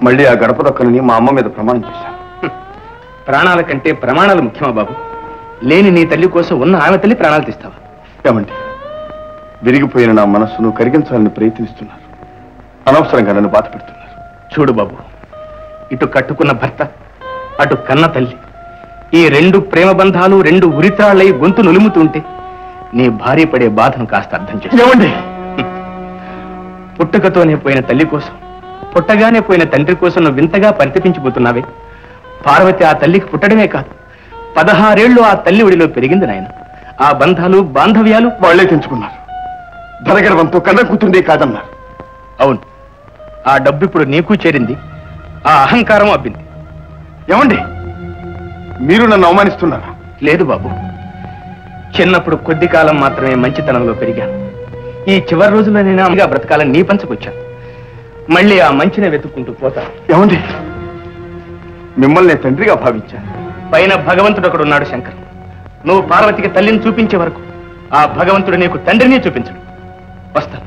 మళ్ళీ ఆ గడప దొక్కనని మా అమ్మ మీద ప్రమాణం చేశాను. ప్రాణాల కంటే ప్రమాణాలు ముఖ్యమా బాబు? లేని నీ తల్లి కోసం ఉన్న ఆమె తల్లి ప్రాణాలు తీస్తావా? ఏమండి, విరిగిపోయిన నా మనస్సును కరిగించాలని ప్రయత్నిస్తున్నారు. అనవసరంగా నన్ను బాధ పెడుతున్నారు. చూడు బాబు, ఇటు కట్టుకున్న భర్త, అటు కన్న తల్లి, ఈ రెండు ప్రేమ బంధాలు రెండు ఉరితాళ్ళై గొంతు నులుముతుంటే నీ భార్య పడే బాధను కాస్త అర్థం చేసుకోండి. పుట్టుకతోనే పోయిన తల్లి కోసం, పుట్టగానే పోయిన తండ్రి కోసం నువ్వు వింతగా పరితపించిపోతున్నావే. పార్వతి ఆ తల్లికి పుట్టడమే కాదు, 16 ఏళ్లు ఆ తల్లి ఒడిలో పెరిగింది నాయన. ఆ బంధాలు బాంధవ్యాలు వాళ్లే తెంచుకున్నారు. ధనగర్వంతో కన్న కూతుండే కాదన్నారు. అవును, ఆ డబ్బు ఇప్పుడు నీకు చేరింది, ఆ అహంకారం అబ్బింది. ఏమండి, మీరు నన్ను అవమానిస్తున్నారా? లేదు బాబు, చిన్నప్పుడు కొద్ది కాలం మాత్రమే మంచితనంలో పెరిగాను. ఈ చివరి రోజుల్లో నేను అమ్మగా బ్రతకాలని నీ పంచుకొచ్చాను. మళ్ళీ ఆ మంచినే వెతుక్కుంటూ పోతాను. ఏమండి, మిమ్మల్ని తండ్రిగా భావించాను. పైన భగవంతుడు ఒకడున్నాడు శంకర్. నువ్వు పార్వతికి తల్లిని చూపించే వరకు ఆ భగవంతుడు నీకు తండ్రిని చూపించడు. వస్తాను.